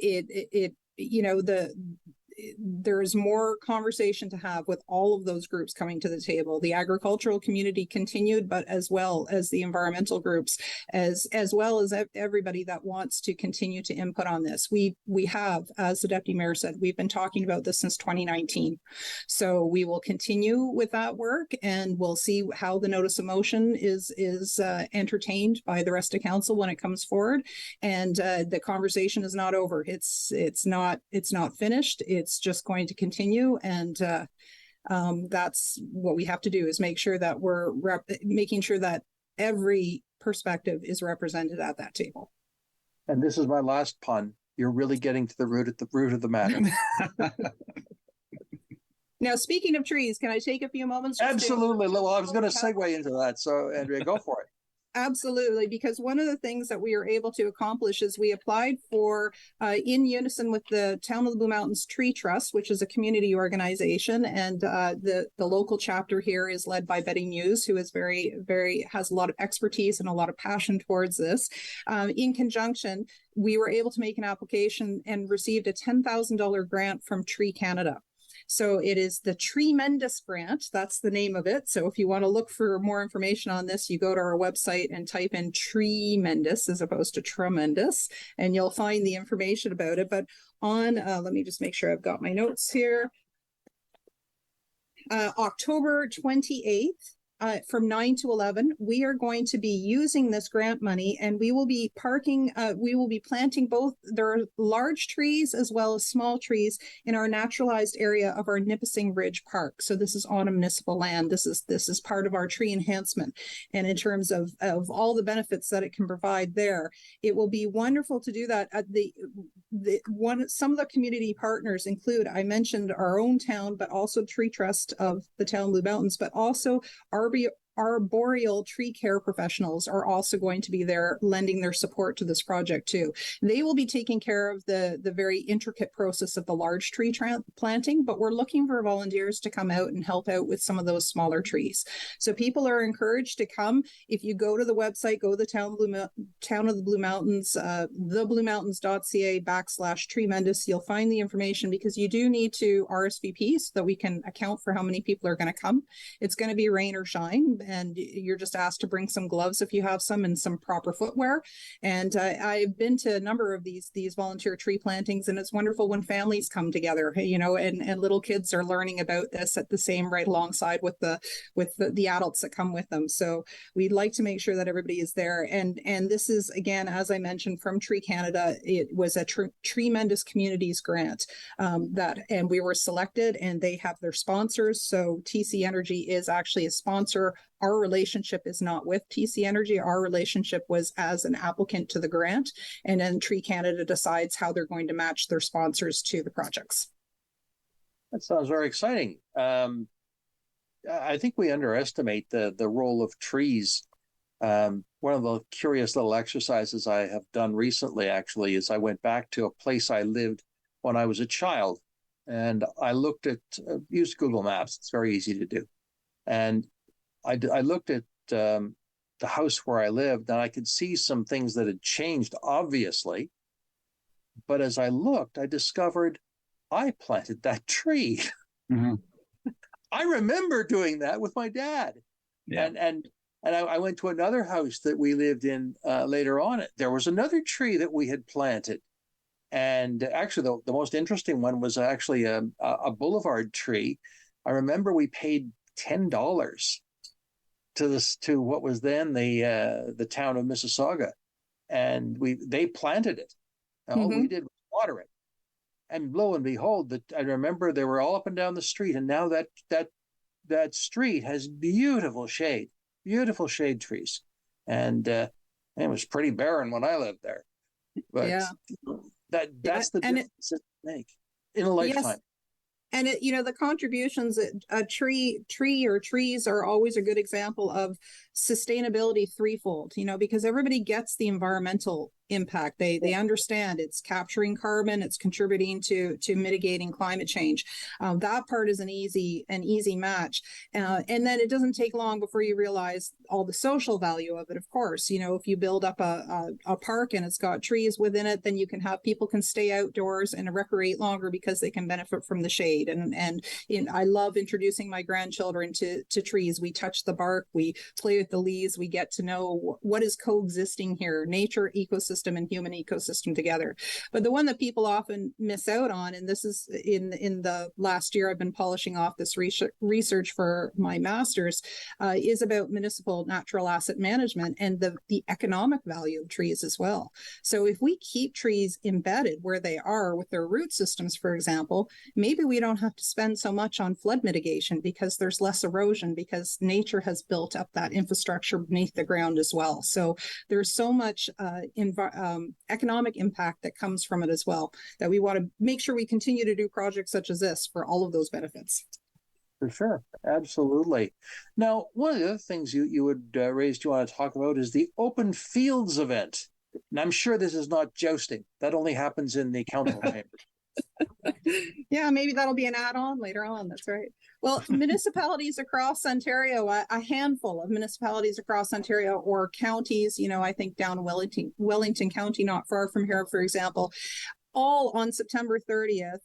there is more conversation to have with all of those groups coming to the table. The agricultural community continued, but as well as the environmental groups, as well as everybody that wants to continue to input on this. We have, as the Deputy Mayor said, we've been talking about this since 2019. So we will continue with that work, and we'll see how the notice of motion is entertained by the rest of council when it comes forward. And the conversation is not over. It's not finished. It's just going to continue, and that's what we have to do, is make sure that we're making sure that every perspective is represented at that table. And this is my last pun. You're really getting to the root of the matter. Now, speaking of trees, can I take a few moments? Absolutely. Well, I was going to segue into that. So, Andrea, go for it. Absolutely, because one of the things that we were able to accomplish is we applied for, in unison with the Town of the Blue Mountains Tree Trust, which is a community organization, and the local chapter here is led by Betty Muse, who is has a lot of expertise and a lot of passion towards this. In conjunction, we were able to make an application and received a $10,000 grant from Tree Canada. So it is the Tremendous Grant. That's the name of it. So if you want to look for more information on this, you go to our website and type in Tremendous as opposed to Tremendous, and you'll find the information about it. But on, let me just make sure I've got my notes here. October 28th, from 9 to 11, we are going to be using this grant money, and we will be planting both, there are large trees as well as small trees in our naturalized area of our Nipissing Ridge Park. So this is on a municipal land. This is part of our tree enhancement. And in terms of all the benefits that it can provide there, it will be wonderful to do that. At some of the community partners include, I mentioned our own town, but also Tree Trust of the Town of Blue Mountains, but also arboreal tree care professionals are also going to be there lending their support to this project too. They will be taking care of the very intricate process of the large tree planting, but we're looking for volunteers to come out and help out with some of those smaller trees. So people are encouraged to come. If you go to the website, go to the Town of the Blue Mountains, thebluemountains.ca/Tremendous, you'll find the information, because you do need to RSVP so that we can account for how many people are going to come. It's going to be rain or shine, and you're just asked to bring some gloves if you have some, and some proper footwear. And I've been to a number of these volunteer tree plantings, and it's wonderful when families come together, and little kids are learning about this at the same right alongside with the adults that come with them. So we'd like to make sure that everybody is there. And this is, again, as I mentioned, from Tree Canada. It was a Tremendous Communities grant and we were selected, and they have their sponsors. So TC Energy is actually a sponsor. Our relationship is not with TC Energy. Our relationship was as an applicant to the grant, and then Tree Canada decides how they're going to match their sponsors to the projects. That sounds very exciting. I think we underestimate the role of trees. One of the curious little exercises I have done recently, actually, is I went back to a place I lived when I was a child, and I looked at, used Google Maps. It's very easy to do. And I looked at the house where I lived, and I could see some things that had changed, obviously. But as I looked, I discovered I planted that tree. Mm-hmm. I remember doing that with my dad. Yeah. And I went to another house that we lived in later on. There was another tree that we had planted. And actually, the most interesting one was actually a boulevard tree. I remember we paid $10 to what was then the town of Mississauga, and they planted it. And all we did was water it. And lo and behold, I remember they were all up and down the street, and now that street has beautiful shade trees, and it was pretty barren when I lived there. But yeah. That's the difference it make in a lifetime. Yes. And the contributions that a tree or trees are always a good example of sustainability threefold, because everybody gets the environmental impact. They understand it's capturing carbon, it's contributing to mitigating climate change. That part is an easy match. And then it doesn't take long before you realize all the social value of it. Of course, if you build up a park and it's got trees within it, then you can have people can stay outdoors and recreate longer because they can benefit from the shade. And I love introducing my grandchildren to trees. We touch the bark, we play with the leaves, we get to know what is coexisting here, nature, ecosystem, and human ecosystem together. But the one that people often miss out on, and this is in the last year I've been polishing off this research for my master's, is about municipal natural asset management and the economic value of trees as well. So if we keep trees embedded where they are with their root systems, for example, maybe we don't have to spend so much on flood mitigation because there's less erosion, because nature has built up that infrastructure beneath the ground as well. So there's so much economic impact that comes from it as well, that we want to make sure we continue to do projects such as this for all of those benefits. For sure. Absolutely. Now, one of the other things you would raise you want to talk about is the Open Fields event. And I'm sure this is not jousting. That only happens in the council chamber. Yeah, maybe that'll be an add-on later on. That's right. Well, municipalities across Ontario, a handful of municipalities across Ontario, or counties, I think down Wellington County, not far from here, for example, all on September 30th,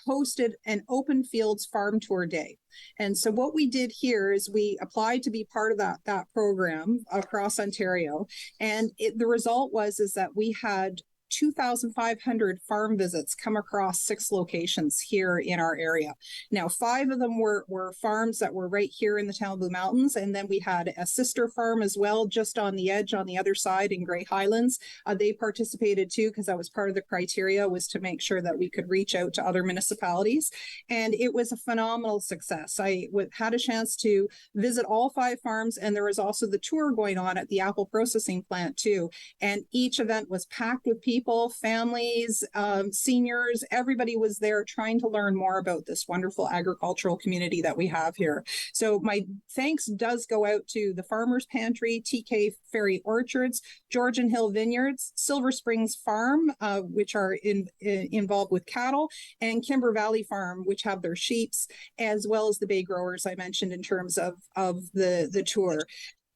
hosted an Open Fields Farm Tour Day. And so what we did here is we applied to be part of that program across Ontario. And the result was that we had 2,500 farm visits come across 6 locations here in our area. Now, 5 of them were farms that were right here in the Town of Blue Mountains, and then we had a sister farm as well, just on the edge on the other side in Grey Highlands. They participated too, because that was part of the criteria, was to make sure that we could reach out to other municipalities. And it was a phenomenal success. I had a chance to visit all 5 farms, and there was also the tour going on at the apple processing plant too. And each event was packed with people. people, families, seniors, everybody was there trying to learn more about this wonderful agricultural community that we have here. So my thanks does go out to the Farmers Pantry, TK Ferry Orchards, Georgian Hill Vineyards, Silver Springs Farm, which are involved with cattle, and Kimber Valley Farm, which have their sheeps, as well as the bay growers I mentioned in terms of the tour.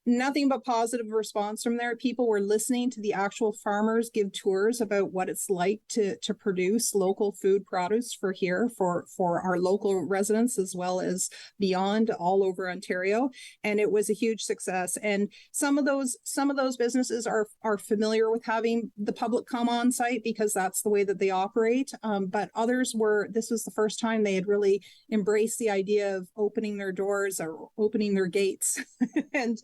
Nothing but positive response from there. People were listening to the actual farmers give tours about what it's like to produce local food produce for here, for our local residents, as well as beyond all over Ontario. And it was a huge success. And some of those businesses are familiar with having the public come on site because that's the way that they operate. But others this was the first time they had really embraced the idea of opening their doors or opening their gates and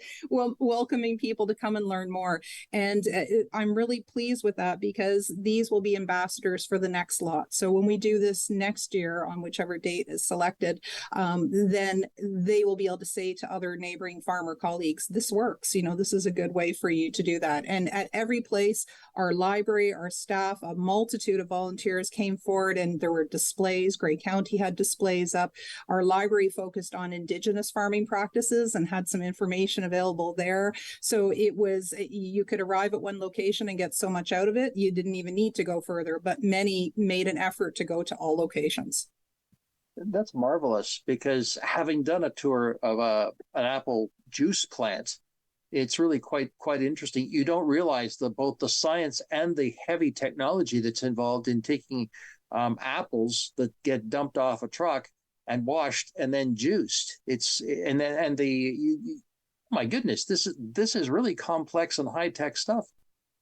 welcoming people to come and learn more. And I'm really pleased with that because these will be ambassadors for the next lot. So when we do this next year on whichever date is selected, then they will be able to say to other neighboring farmer colleagues, this works, this is a good way for you to do that. And at every place, our library, our staff, a multitude of volunteers came forward and there were displays. Grey County had displays up. Our library focused on Indigenous farming practices and had some information available there. So you could arrive at one location and get so much out of it, you didn't even need to go further, but many made an effort to go to all locations. That's marvelous because having done a tour of an apple juice plant, it's really quite interesting. You don't realize both the science and the heavy technology that's involved in taking apples that get dumped off a truck and washed and then juiced. My goodness, this is really complex and high-tech stuff.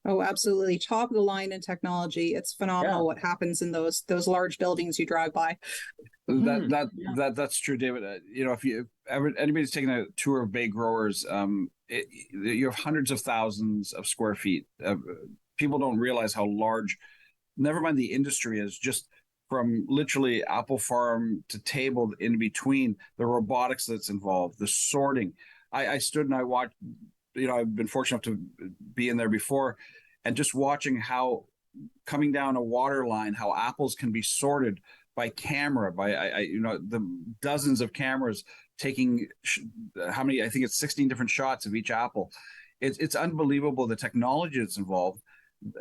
Oh, absolutely. Top of the line in technology. It's phenomenal what happens in those large buildings you drive by. That's true, David. If anybody's taken a tour of bay growers, you have hundreds of thousands of square feet. People don't realize how large, never mind the industry is, just from literally apple farm to table in between, the robotics that's involved, the sorting. I stood and I watched, I've been fortunate enough to be in there before, and just watching how coming down a water line, how apples can be sorted by camera, by the dozens of cameras taking how many, I think it's 16 different shots of each apple. It's unbelievable the technology that's involved,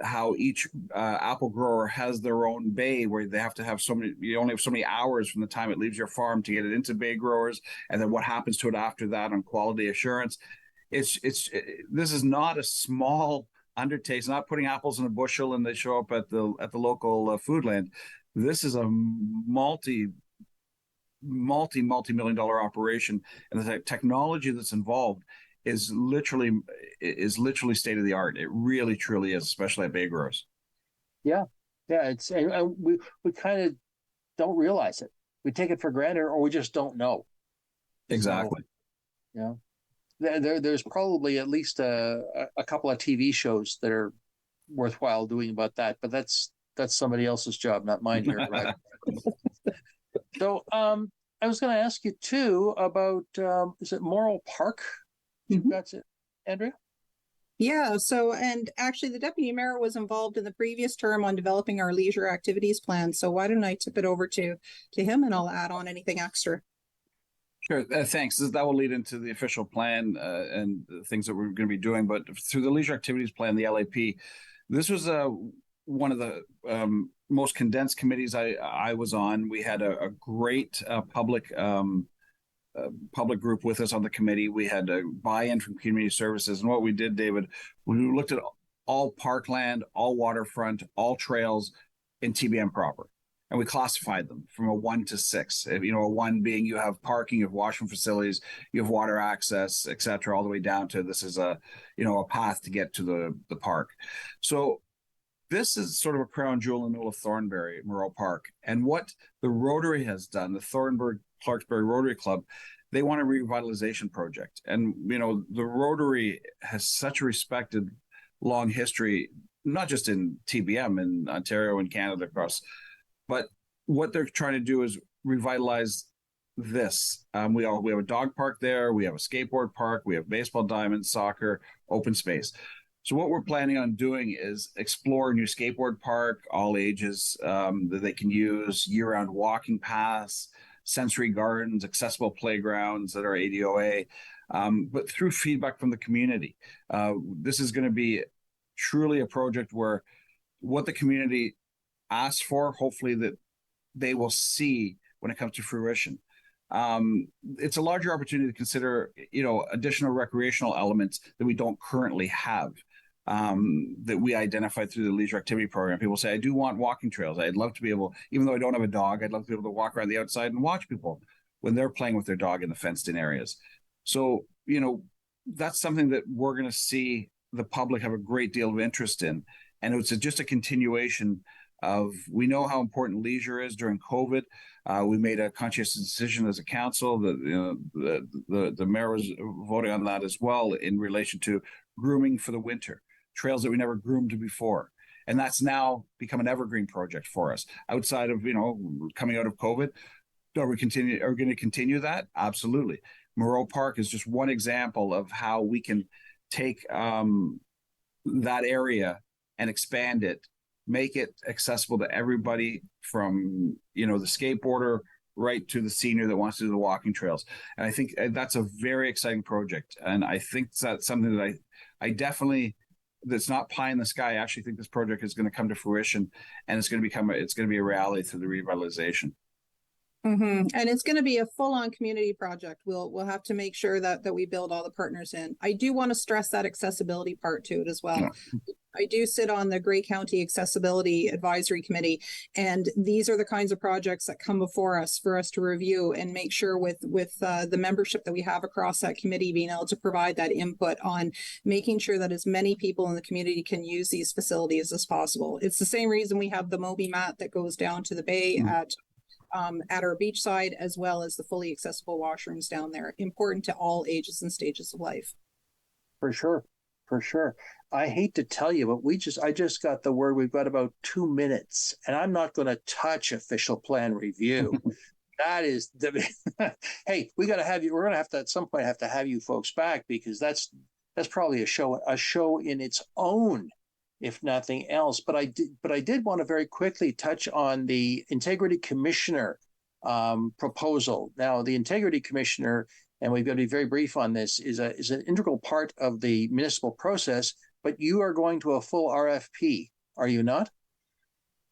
how each apple grower has their own bay where they have to have you only have so many hours from the time it leaves your farm to get it into bay growers, and then what happens to it after that on quality assurance. This is not a small undertaking, not putting apples in a bushel and they show up at the local Foodland. This is a multi-million dollar operation, and the technology that's involved is literally state of the art. It really truly is, especially at bay growers. Yeah, we kind of don't realize it. We take it for granted, or we just don't know. Exactly. So, there's probably at least a couple of TV shows that are worthwhile doing about that, but that's somebody else's job, not mine here. Right? So I was going to ask you too about is it Morrill Park? That's it, Andrea? Yeah. So, and actually the deputy mayor was involved in the previous term on developing our leisure activities plan. So why don't I tip it over to him and I'll add on anything extra. Sure. Thanks. That will lead into the official plan and the things that we're going to be doing. But through the leisure activities plan, the LAP, this was one of the most condensed committees I was on. We had a great public group with us on the committee. We had a buy-in from community services. And what we did, David, we looked at all parkland, all waterfront, all trails in TBM proper. And we classified them from a 1 to 6. A 1 being you have parking, you have washroom facilities, you have water access, et cetera, all the way down to this is a path to get to the park. So this is sort of a crown jewel in the middle of Thornbury, Morrill Park. And what the Rotary has done, the Thornbury-Clarksbury Rotary Club, they want a revitalization project. And, the Rotary has such a respected long history, not just in TBM, in Ontario and Canada across, but what they're trying to do is revitalize this. We have a dog park there. We have a skateboard park. We have baseball diamonds, soccer, open space. So what we're planning on doing is explore a new skateboard park, all ages, that they can use, year-round walking paths, sensory gardens, accessible playgrounds that are ADOA, but through feedback from the community. This is going to be truly a project where what the community asks for, hopefully that they will see when it comes to fruition. It's a larger opportunity to consider, additional recreational elements that we don't currently have, that we identified through the leisure activity program. People say, I do want walking trails. I'd love to be able, even though I don't have a dog, I'd love to be able to walk around the outside and watch people when they're playing with their dog in the fenced in areas. So, that's something that we're going to see the public have a great deal of interest in. And it's just a continuation of, we know how important leisure is during COVID. We made a conscientious decision as a council that the mayor was voting on that as well in relation to grooming for the winter, trails that we never groomed before. And that's now become an evergreen project for us. Outside of, coming out of COVID, are we going to continue that? Absolutely. Moreau Park is just one example of how we can take that area and expand it, make it accessible to everybody from, the skateboarder right to the senior that wants to do the walking trails. And I think that's a very exciting project. And I think that's something that I definitely, that's not pie in the sky. I actually think this project is going to come to fruition, and it's going to be a reality through the revitalization. Mm-hmm. And it's going to be a full-on community project. We'll have to make sure that we build all the partners in. I do want to stress that accessibility part to it as well. Yeah. I do sit on the Grey County Accessibility Advisory Committee, and these are the kinds of projects that come before us for us to review and make sure with the membership that we have across that committee being able to provide that input on making sure that as many people in the community can use these facilities as possible. It's the same reason we have the Moby mat that goes down to the bay at our beachside, as well as the fully accessible washrooms down there. Important to all ages and stages of life. For sure. I hate to tell you, but I just got the word we've got about 2 minutes, and I'm not going to touch official plan review. That is hey, we're going to have to at some point have to have you folks back, because that's probably a show in its own, if nothing else. But I did want to very quickly touch on the Integrity Commissioner proposal. Now, the Integrity Commissioner, and we've got to be very brief on this, is an integral part of the municipal process, but you are going to a full RFP, are you not?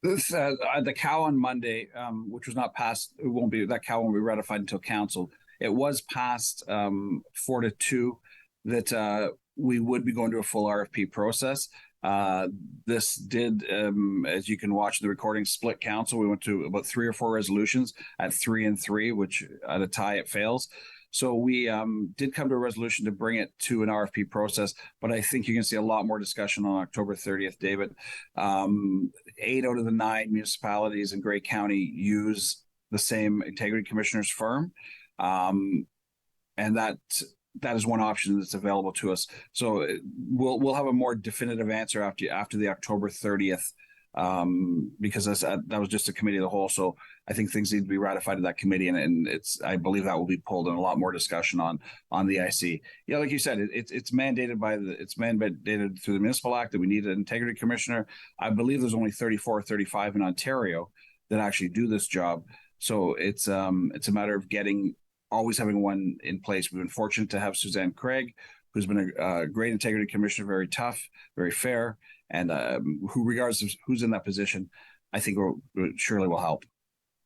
The cow on Monday, which was not passed, that cow won't be ratified until council. It was passed 4-2 that we would be going to a full RFP process. This did, as you can watch the recording, split council. We went to about 3 or 4 resolutions at 3-3, which at a tie it fails. So we did come to a resolution to bring it to an RFP process, but I think you're going to see a lot more discussion on October 30th, David. 8 out of the 9 municipalities in Grey County use the same Integrity Commissioner's firm. And that is one option that's available to us. So we'll have a more definitive answer after the October 30th, because that was just a committee of the whole. So I think things need to be ratified in that committee, and I believe that will be pulled in a lot more discussion on the IC. Yeah, like you said, it's mandated through the Municipal Act that we need an Integrity Commissioner. I believe there's only 34 or 35 in Ontario that actually do this job. So it's a matter of always having one in place. We've been fortunate to have Suzanne Craig, who's been a great Integrity Commissioner, very tough, very fair, and who, regardless of who's in that position, I think surely will help.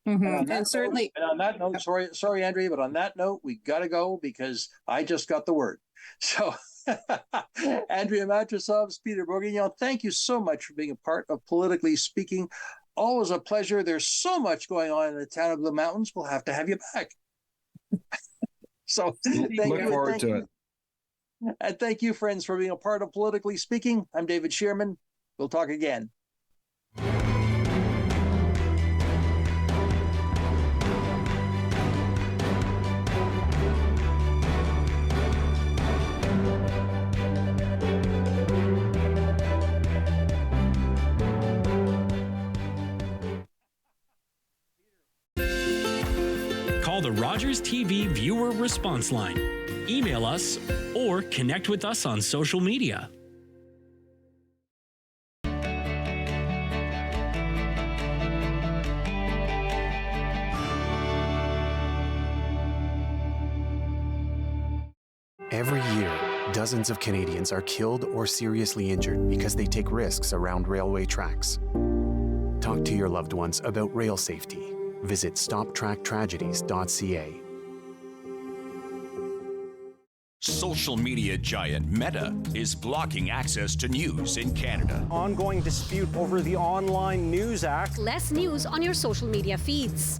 Mm-hmm. And certainly. And on that note, sorry, Andrea, but on that note, we got to go because I just got the word. So, Andrea Mastrosovs, Peter Bordignon, thank you so much for being a part of Politically Speaking. Always a pleasure. There's so much going on in the town of Blue Mountains. We'll have to have you back. So, look forward to it. And thank you, friends, for being a part of Politically Speaking. I'm David Shearman. We'll talk again. Call the Rogers TV viewer response line. Email us or connect with us on social media. Every year, dozens of Canadians are killed or seriously injured because they take risks around railway tracks. Talk to your loved ones about rail safety. Visit stoptracktragedies.ca. Social media giant Meta is blocking access to news in Canada. Ongoing dispute over the Online News Act. Less news on your social media feeds.